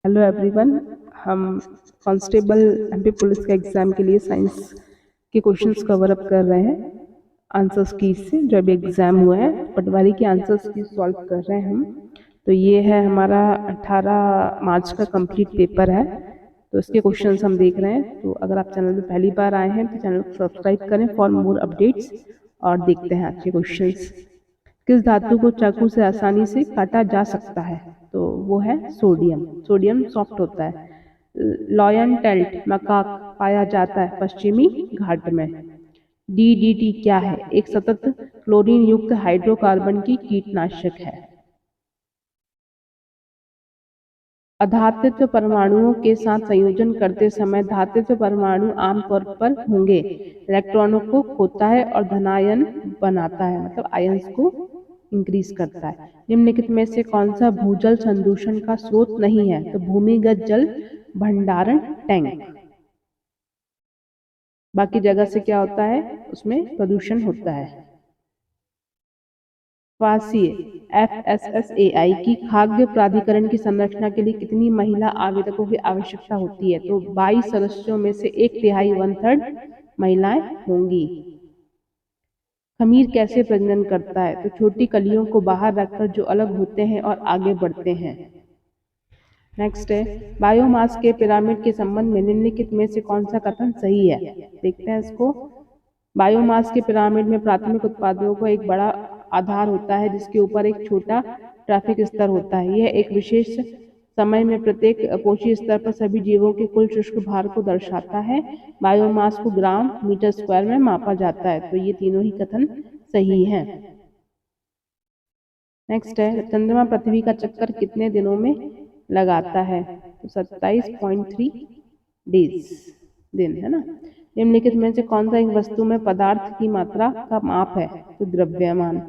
Hello everyone. हम constable MP police के exam के लिए साइंस के क्वेश्चंस कवर अप कर रहे हैं आंसर्स की से जो अभी एग्ज़ाम हुआ है पटवारी के आंसर्स की सॉल्व कर रहे हैं हम। तो ये है हमारा 18 मार्च का कंप्लीट पेपर है, तो इसके क्वेश्चंस हम देख रहे हैं। तो अगर आप चैनल पे पहली बार आए हैं तो चैनल को सब्सक्राइब करें फॉर मोर अपडेट्स। और देखते हैं आज के क्वेश्चंस। किस धातु को चाकू से आसानी से काटा जा सकता है? तो वो है सोडियम। सोडियम सॉफ्ट होता है। लॉयन टेल्ट मकाक पाया जाता है पश्चिमी घाट में। डीडीटी क्या है? एक सतत क्लोरीन युक्त हाइड्रोकार्बन की कीटनाशक है। अधात्वित्व परमाणुओं के साथ संयोजन करते समय धात्वित्व परमाणु आमतौर पर होंगे। इलेक्ट्रॉनों को खोता है और धनायन बनाता है, मतलब आयंस को इंक्रीज करता है। निम्नलिखित में से कौन सा भूजल संदूषण का स्रोत नहीं है? तो भूमिगत जल भंडारण टैंक। बाकी जगह से क्या होता है? उसमें प्रदूषण होता है। फांसी FSSAI की खाद्य प्राधिकरण की संरचना के लिए कितनी महिला आवेदकों की आवश्यकता होती है? तो 22 सदस्यों में से 1/3 1/3 महिलाएं होंगी। खमीर कैसे प्रजनन करता है? तो छोटी कलियों को बाहर रखकर जो अलग होते हैं और आगे बढ़ते हैं। नेक्स्ट है बायोमास के पिरामिड के संबंध में निम्नलिखित में से कौन सा कथन सही है? देखते हैं इसको। बायोमास के पिरामिड में प्राथमिक उत्पादों को एक बड़ा आधार होता है जिसके ऊपर एक छोटा ट्रैफिक स्तर होता है। यह एक विशेष समय में प्रत्येक पोषी स्तर पर सभी जीवों के कुल शुष्क भार को दर्शाता है। बायोमास को ग्राम मीटर स्क्वायर में मापा जाता है। तो ये तीनों ही कथन सही हैं। नेक्स्ट है चंद्रमा पृथ्वी का चक्कर कितने दिनों में लगाता है? तो 27.3 डेज दिन है ना। निम्नलिखित में से कौन सा एक वस्तु में पदार्थ की मात्रा का माप है? तो द्रव्यमान।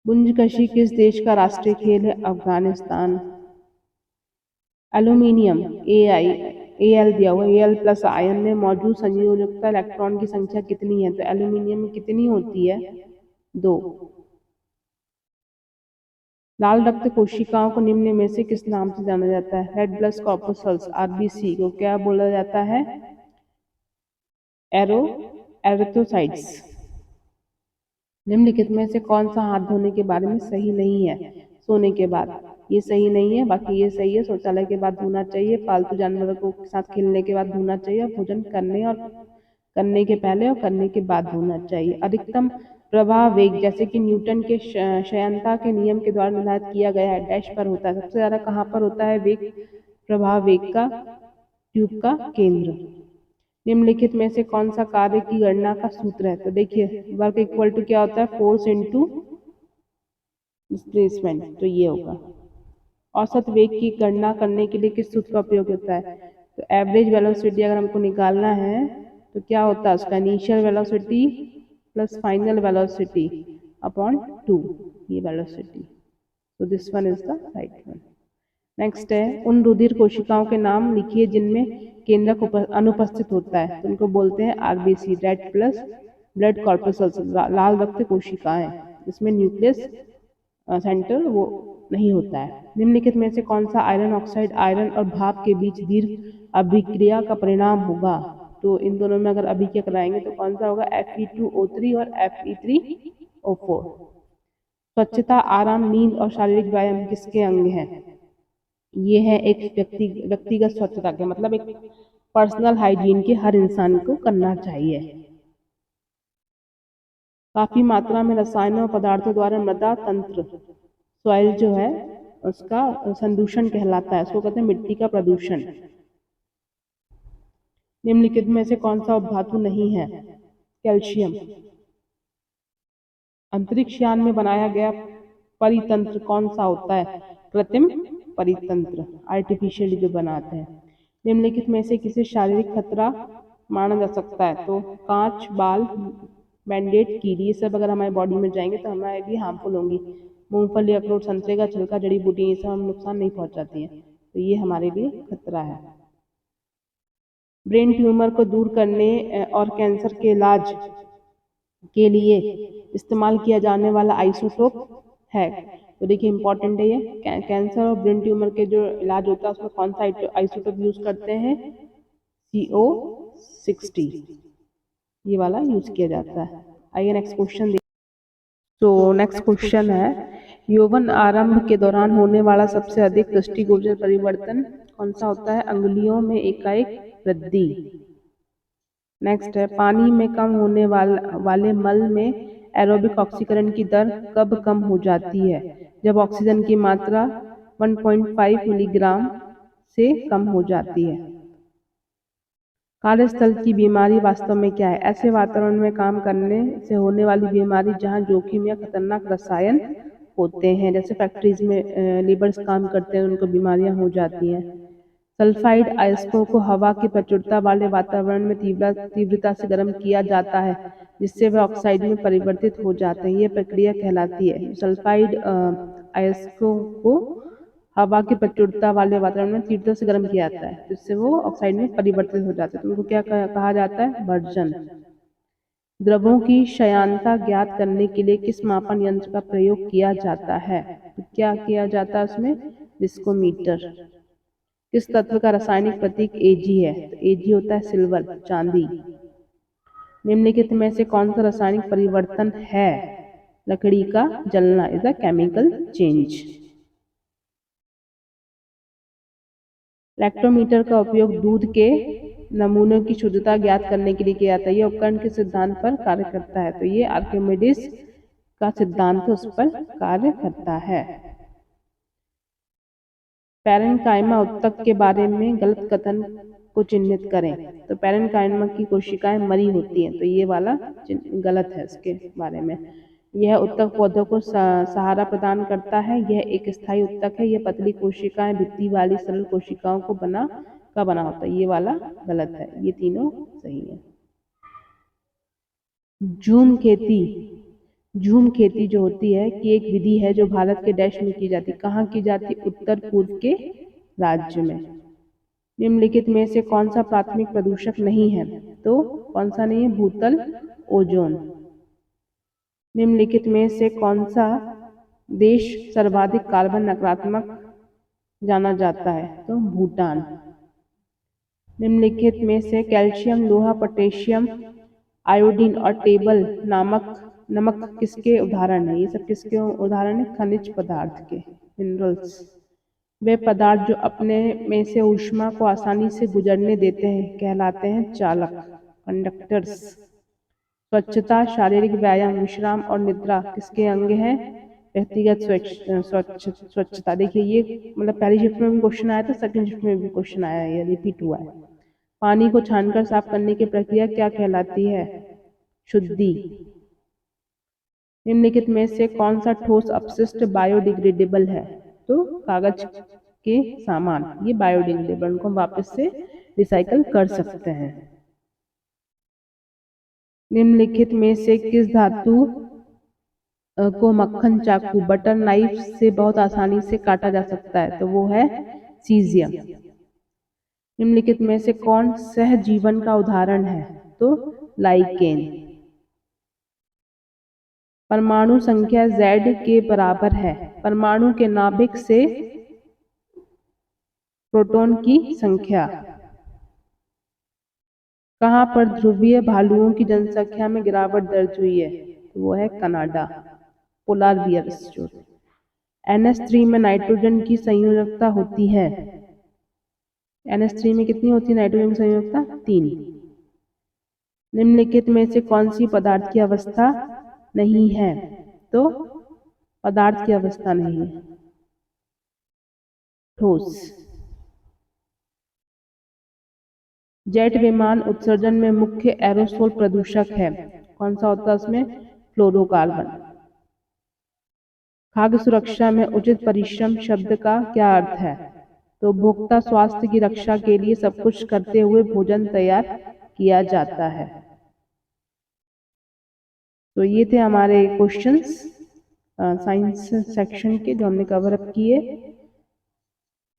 बुंजकशी किस देश का राष्ट्रीय खेल है? अफगानिस्तान। एल्यूमिनियम Al दिया हुआ Al प्लस आयन में मौजूद संयोजकता इलेक्ट्रॉन की संख्या कितनी है? तो एल्यूमिनियम में कितनी होती है? 2। लाल रक्त कोशिकाओं को निम्न में से किस नाम से जाना जाता है? रेड ब्लड कॉर्पस्कल्स RBC को क्या बोला जाता है? एरिथ्रोसाइट्स। निम्नलिखित में से कौन सा हाथ धोने के बारे में सही नहीं है? सोने के बाद। ये सही नहीं है, बाकी ये सही है। शौचालय के बाद धोना चाहिए, पालतू जानवरों के साथ खेलने के बाद धोना चाहिए, और भोजन करने के पहले और करने के बाद धोना चाहिए। अधिकतम प्रवाह वेग जैसे कि न्यूटन के श्ययनता के नियम के द्वारा निर्धारित किया गया है डैश पर होता है। सबसे ज्यादा कहाँ पर होता है वेग? प्रवाह वेग का ट्यूब का केंद्र। निम्नलिखित में से कौन सा कार्य की गणना का सूत्र है? तो देखिए वर्क इक्वल टू क्या होता है? Force into displacement. तो ये होगा। औसत वेग की गणना करने के लिए किस सूत्र का उपयोग होता है? तो एवरेज वेलोसिटी अगर हमको निकालना है तो क्या होता है उसका? Initial velocity plus final velocity upon 2, ये वेलोसिटी। तो this one is the right one. Next है उन रुधिर कोशिकाओं के नाम लिखिए जिनमें केंद्रक अनुपस्थित होता है। तो उनको बोलते हैं RBC रेड प्लस ब्लड कॉर्पस्कल्स, लाल रक्त कोशिकाएं। इसमें न्यूक्लियस सेंटर वो नहीं होता है। निम्नलिखित में से कौन सा आयरन ऑक्साइड आयरन और भाप के बीच दीर्घ अभिक्रिया का परिणाम होगा? तो इन दोनों में अगर अभिक्रिया कराएंगे तो कौन सा होगा? Fe2O3 और Fe3O4। स्वच्छता आराम नींद और शारीरिक व्यायाम किसके अंग हैं? ये है एक व्यक्तिगत स्वच्छता के, मतलब एक पर्सनल हाइजीन के हर इंसान को करना चाहिए। काफी मात्रा में रसायनों और पदार्थों द्वारा मृदा तंत्र सॉइल जो है उसका संदूषण कहलाता है। उसको कहते हैं मिट्टी का प्रदूषण। निम्नलिखित में से कौन सा उपधातु नहीं है? कैल्शियम। अंतरिक्ष यान में बनाया गया परितंत्र कौन सा होता है? कृत्रिम परितंत्र, आर्टिफिशियल जो बनाते हैं। निम्नलिखित में से किसे शारीरिक खतरा माना जा सकता है? तो कांच, बाल, बैंडेड, कीड़ी, ये सब अगर हमारे बॉडी में जाएंगे तो हमारे लिए हार्मफुल होंगी। मूंगफली, अखरोट, संतरे का छिलका, जड़ी बूटी, ये सब हम नुकसान नहीं पहुंचाती हैं, तो ये हमारे लिए खतरा है। ब्रेन ट्यूमर को दूर करने और कैंसर के इलाज के लिए इस्तेमाल किया जाने वाला आइसोटोप है तो देखिए इंपॉर्टेंट है ये। कैंसर और ब्रेन ट्यूमर के जो इलाज होता है उसमें कौन सा आइसोटोप यूज करते हैं? CO60, ये वाला यूज किया जाता है। आइए नेक्स्ट क्वेश्चन। तो नेक्स्ट क्वेश्चन है, यौवन आरंभ के दौरान होने वाला सबसे अधिक दृष्टिगोचर परिवर्तन कौन सा होता है? अंगुलियों में एकाएक वृद्धि। नेक्स्ट है, पानी में कम होने वाले मल में एरोबिक ऑक्सीकरण की दर कब कम हो जाती है? जब ऑक्सीजन की मात्रा 1.5 मिलीग्राम से कम हो जाती है। कार्यस्थल की बीमारी वास्तव में क्या है? ऐसे वातावरण में काम करने से होने वाली बीमारी जहां जोखिम या खतरनाक रसायन होते हैं, जैसे फैक्ट्रीज में लेबर्स काम करते हैं उनको बीमारियां हो जाती हैं। सल्फाइड अयस्कों को हवा की प्रचुरता वाले वातावरण में तीव्रता से गर्म किया जाता है जिससे वे ऑक्साइड में परिवर्तित हो जाते हैं। यह प्रक्रिया कहलाती है। सल्फाइड अयस्कों को हवा की प्रचुरता वाले वातावरण में तीव्रता से गर्म किया जाता है जिससे वो ऑक्साइड में परिवर्तित हो जाते हैं। तो उनको क्या कहा जाता है? वर्जन। द्रवों की श्यानता ज्ञात करने के लिए किस मापन यंत्र का प्रयोग किया जाता है? तो क्या किया जाता है उसमें? विस्कोमीटर। किस तत्व का रासायनिक प्रतीक Ag है? तो Ag होता है सिल्वर, चांदी। निम्नलिखित में से कौन सा रासायनिक परिवर्तन है? लकड़ी का जलना is a chemical change. Lactometer का उपयोग दूध के नमूनों की शुद्धता ज्ञात करने के लिए किया जाता है। यह उपकरण किस सिद्धांत पर कार्य करता है? तो ये आर्किमिडीज का सिद्धांत उस पर कार्य करता है। पैरेन्काइमा उत्तक के बारे में गलत कथन को चिन्हित करें। तो पैरेन्काइमा की कोशिकाएं मरी होती हैं, तो ये वाला गलत है इसके बारे में। यह उत्तक पौधों को सहारा प्रदान करता है। यह एक स्थायी उत्तक है। यह पतली कोशिकाएं भित्ति वाली सरल कोशिकाओं को बना होता है। ये वाला गलत है। ये तीनों सही है। झूम खेती जो होती है कि एक विधि है जो भारत के देश में की जाती है। कहाँ की जाती? उत्तर पूर्व के राज्य में। निम्नलिखित में से कौन सा प्राथमिक प्रदूषक नहीं है? तो कौन सा नहीं है? भूतल ओजोन। निम्नलिखित में से कौन सा देश सर्वाधिक कार्बन नकारात्मक जाना जाता है? तो भूटान। निम्नलिखित में से कैल्शियम, लोहा, पोटेशियम, आयोडीन और टेबल नमक किसके उदाहरण है? ये सब किसके उदाहरण है? खनिज पदार्थ के, मिनरल्स। वे पदार्थ जो अपने में से ऊष्मा को आसानी से गुजरने देते हैं कहलाते हैं चालक, कंडक्टर्स। स्वच्छता, शारीरिक व्यायाम, विश्राम और निद्रा किसके अंग हैं? व्यक्तिगत स्वच्छता। देखिए ये मतलब पहली शिफ्ट में भी क्वेश्चन आया था, सेकंड शिफ्ट में भी क्वेश्चन आया है, ये रिपीट हुआ है। पानी को छानकर साफ करने की प्रक्रिया क्या कहलाती है? शुद्धि। निम्नलिखित में से कौन सा ठोस अपशिष्ट बायोडिग्रेडेबल है? तो कागज के सामान, ये बायोडिग्रेडेबल, उनको हम वापस से रिसाइकल कर सकते हैं। निम्नलिखित में से किस धातु को मक्खन चाकू, बटर नाइफ से बहुत आसानी से काटा जा सकता है? तो वो है सीजियम। निम्नलिखित में से कौन सहजीवन का उदाहरण है? तो लाइकेन। परमाणु संख्या Z के बराबर है परमाणु के नाभिक से प्रोटॉन की संख्या। कहाँ पर ध्रुवीय भालुओं की जनसंख्या में गिरावट दर्ज हुई है? तो वो है कनाडा, पोलार बियर्स जो। NH3 में नाइट्रोजन की संयोजकता होती है। NH3 में कितनी होती है नाइट्रोजन की संयोजकता? 3। निम्नलिखित में से कौन सी पदार्थ की अवस्था नहीं है? तो पदार्थ की अवस्था नहीं है, ठोस। जेट विमान उत्सर्जन में मुख्य एरोसोल प्रदूषक है, कौन सा होता है उसमें? फ्लोरोकार्बन। खाद्य सुरक्षा में उचित परिश्रम शब्द का क्या अर्थ है? तो उपभोक्ता स्वास्थ्य की रक्षा के लिए सब कुछ करते हुए भोजन तैयार किया जाता है। तो ये थे हमारे क्वेश्चंस साइंस सेक्शन के जो हमने कवर अप किए।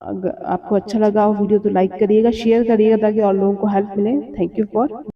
अगर आपको अच्छा लगा हो वीडियो तो लाइक करिएगा, शेयर करिएगा ताकि और लोगों को हेल्प मिले। Thank you for